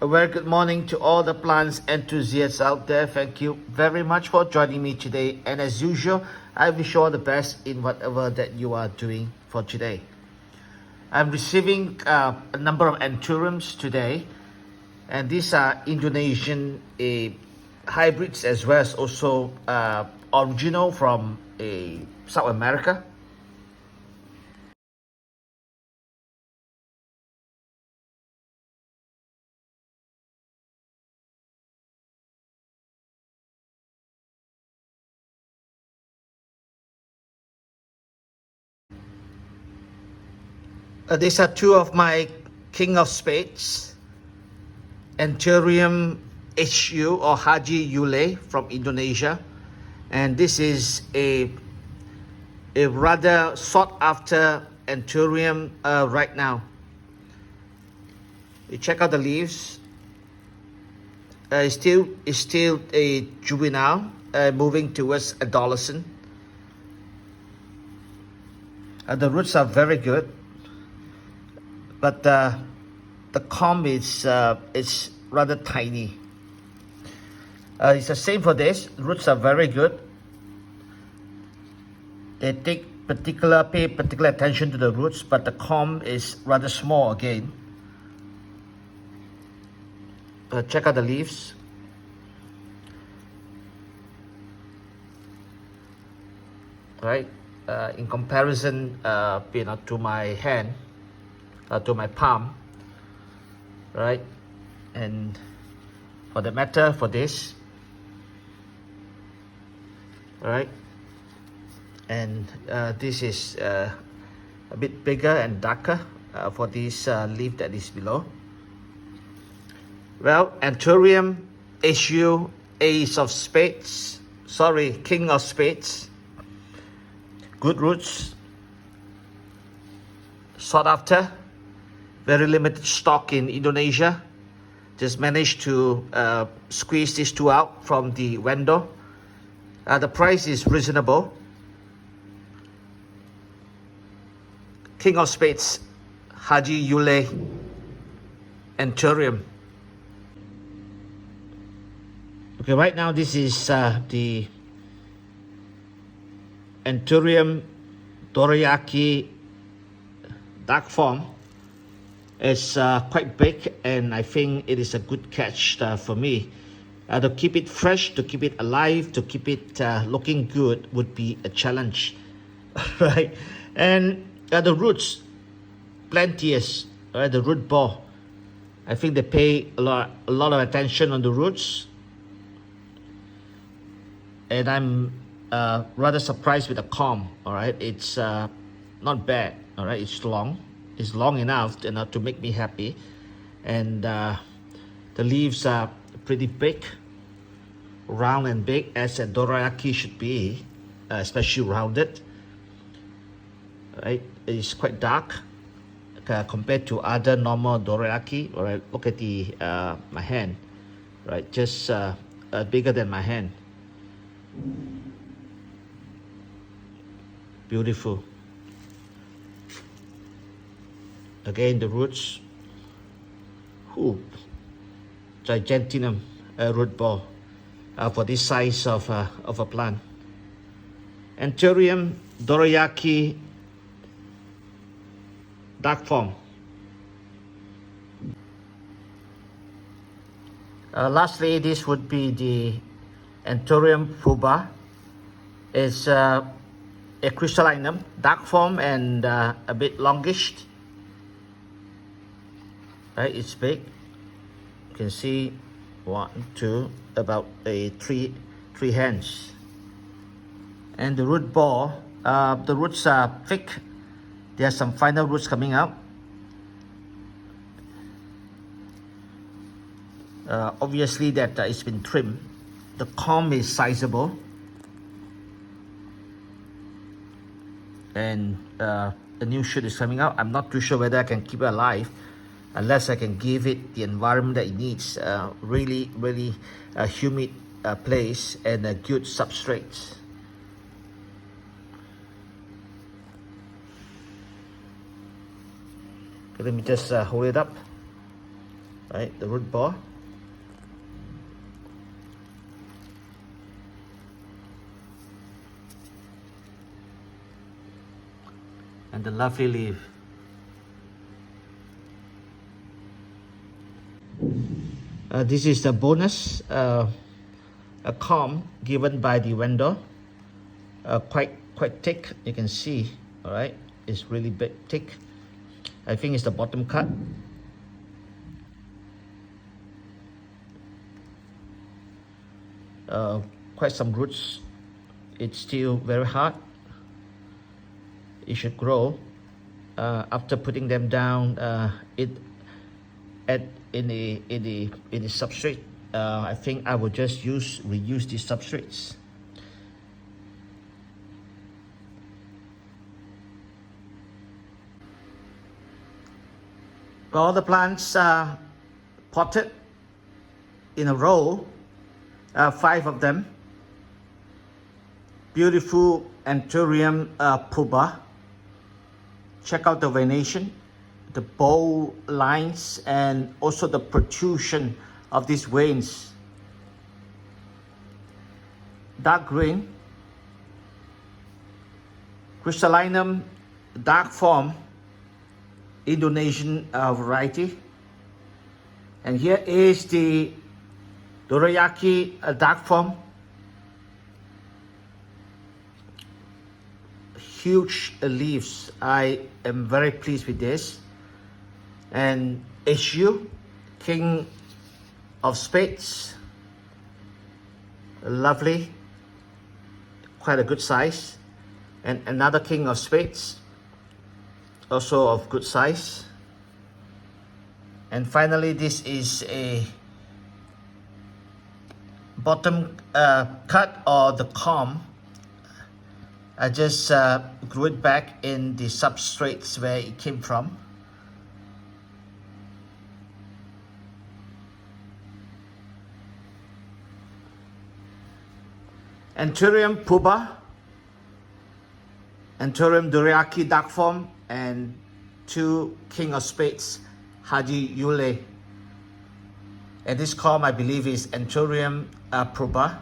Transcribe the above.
A very good morning to all the plants enthusiasts out there. Thank you very much for joining me today. And as usual, I wish you all the best in whatever that you are doing for today. I'm receiving a number of Anthuriums today. And these are Indonesian hybrids as well as also original from South America. These are two of my King of Spades, Anthurium HU or Haji Yule from Indonesia. And this is a rather sought after Anthurium right now. You check out the leaves. It's still a juvenile, moving towards adolescent. The roots are very good, but the comb is rather tiny. It's the same for this. Roots are very good. They pay particular attention to the roots, but the comb is rather small again. Check out the leaves. Right, in comparison, to my hand, to my palm. Right, and for the matter, for this. Right, and this is a bit bigger and darker for this leaf that is below. Well, Anthurium HU, Ace of Spades, King of Spades. Good roots, sought after, very limited stock in Indonesia. Just managed to squeeze these two out from the vendor. The price is reasonable. King of Spades, Haji Yule, Anthurium. Okay, right now this is the Anthurium Dorayaki dark form. It's quite big, and I think it is a good catch for me. To keep it fresh, to keep it alive, to keep it looking good would be a challenge, right? And the roots, plenteous, right? The root ball. I think they pay a lot of attention on the roots, and I'm rather surprised with the comb. All right, it's not bad. All right, it's long enough to make me happy, and the leaves are pretty big, round and big, as a Dorayaki should be, especially rounded. Right, it's quite dark compared to other normal Dorayaki. All right, look at the my hand, right, just bigger than my hand. Beautiful. Again, the roots. Gigantinum root ball for this size of a plant. Anthurium Dorayaki dark form. Lastly, this would be the Anthurium Purba. It's a crystallinum, dark form, and a bit longish. Right, it's big. You can see 1, 2, about three hands. And the root ball, the roots are thick. There are some final roots coming out. Obviously that it's been trimmed. The comb is sizable, and the new shoot is coming out. I'm not too sure whether I can keep it alive unless I can give it the environment that it needs. Really humid place and a good substrate. Okay, let me just hold it up. right? The root ball. And the lovely leaf. This is the bonus, a comb given by the vendor. Quite thick, you can see. All right, it's really big, thick. I think it's the bottom cut. Quite some roots. It's still very hard. It should grow. After putting them down, in the substrate, I think I will just reuse these substrates. All the plants are potted in a row, 5 of them. Beautiful Anthurium Purba. Check out the venation, the bold lines, and also the protrusion of these veins. Dark green. Crystallinum dark form, Indonesian variety. And here is the Dorayaki dark form. Huge leaves. I am very pleased with this. And HU, King of Spades. Lovely. Quite a good size. And another King of Spades. Also of good size. And finally, this is a bottom cut, or the comb. I just grew it back in the substrates where it came from. Anthurium Purba, Anthurium Dorayaki dark form, and 2 King of Spades Haji Yule. And this comb, I believe, is Anthurium Purba.